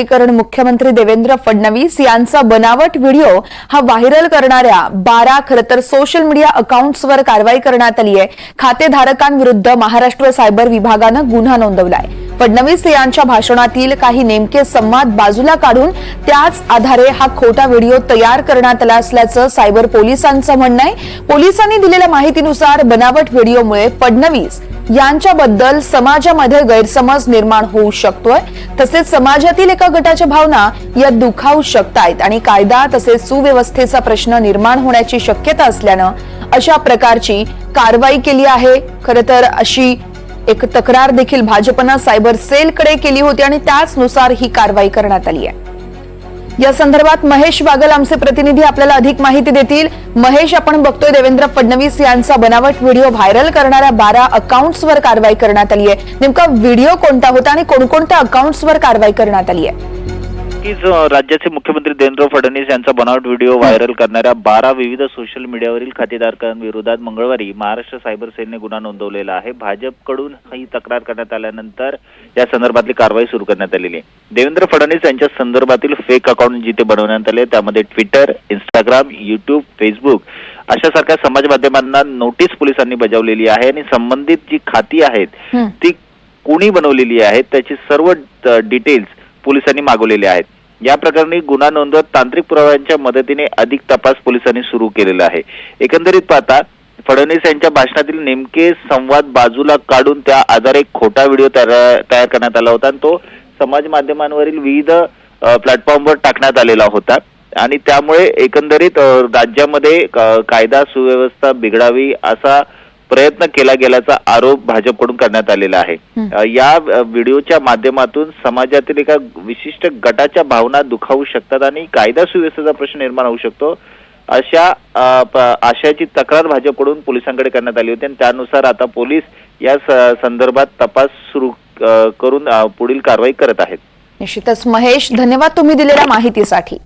कारण मुख्यमंत्री देवेंद्र फडणवीस यांचा बनावट व्हिडिओ हा व्हायरल करणाऱ्या 12 खरतर सोशल मीडिया अकाउंट्सवर कारवाई करण्यात आली आहे। खातेधारकांविरुद्ध महाराष्ट्र सायबर विभागानं गुन्हा नोंदवलाय। फडणवीस यांच्या भाषणातील काही नेमके संवाद बाजूला काढून त्याच आधारे हा खोटा व्हिडिओ तयार करण्यात आला असल्याचं सायबर पोलिसांचं म्हणणं आहे। पोलिसांनी दिलेल्या माहितीनुसार बनावट व्हिडिओमुळे फडणवीस यांच्याबद्दल समाजामध्ये गैरसमज निर्माण होऊ शकतोय, तसेच समाजातील एका गटाच्या भावना या दुखावू शकतायत आणि कायदा तसेच सुव्यवस्थेचा प्रश्न निर्माण होण्याची शक्यता असल्यानं अशा प्रकारची कारवाई केली आहे। खरं तर अशी एक तक्रार देखील भाजपनं सायबर सेलकडे केली होती आणि त्याचनुसार ही कारवाई करण्यात आली आहे। या संदर्भात महेश बागल आमचे प्रतिनिधी आपल्याला अधिक माहिती देतील। महेश, आपण बघतोय देवेंद्र फडणवीस यांचा बनावट व्हिडिओ व्हायरल करणाऱ्या 12 अकाउंट्सवर कारवाई करण्यात आली आहे। नेमका व्हिडिओ कोणता होता आणि कोणकोणत्या अकाउंट्सवर कारवाई करण्यात आली आहे? राज्याचे मुख्यमंत्री देवेंद्र फडणवीस यांचा बनावट व्हिडिओ व्हायरल करणाऱ्या 12 विविध सोशल मीडियावरील खातेधारकांविरोधात मंगळवारी महाराष्ट्र सायबर सेलने गुन्हा नोंदवलेला आहे। भाजपकडून ही तक्रार करण्यात आल्यानंतर या संदर्भातली कारवाई सुरू करण्यात आलेली आहे। देवेंद्र फडणवीस यांच्या संदर्भातील फेक अकाउंट जिथे बनवण्यात आले त्यामध्ये ट्विटर, इंस्टाग्राम, युट्यूब, फेसबुक अशा सारख्या समाज माध्यमांना नोटीस पोलिसांनी बजावलेली आहे आणि संबंधित जी खाती आहेत ती कोणी बनवलेली आहेत त्याची सर्व डिटेल्स पोलिसांनी मागवलेले आहेत। या प्रकरणी गुन्हा नोंदवत तांत्रिक पुराव्यांच्या मदतीने अधिक तपास पोलिसांनी सुरू केलेला आहे। एकंदरीत पाहता फडणवीस यांच्या भाषणातील नेमके संवाद बाजूला काढून त्या आधारे खोटा व्हिडिओ तयार करण्यात आला होता आणि तो समाज माध्यमांवरील विविध प्लॅटफॉर्मवर टाकण्यात आलेला होता आणि त्यामुळे एकंदरीत राज्यामध्ये कायदा सुव्यवस्था बिघडावी असा प्रयत्न केला गेल्याचा आरोप भाजपकडून करण्यात आलेला आहे। या व्हिडिओच्या माध्यमातून समाजातील एका विशिष्ट गटाच्या भावना दुखावू शकतात आणि कायदा सुव्यवस्थेचा प्रश्न निर्माण होऊ शकतो अशा आशयाची तक्रार भाजपकडून पोलिसांकडे करण्यात आली होती आणि त्यानुसार आता पोलीस या संदर्भात तपास सुरू करून पुढील कारवाई करत आहेत। निश्चितच महेश, धन्यवाद तुम्ही दिलेल्या माहितीसाठी।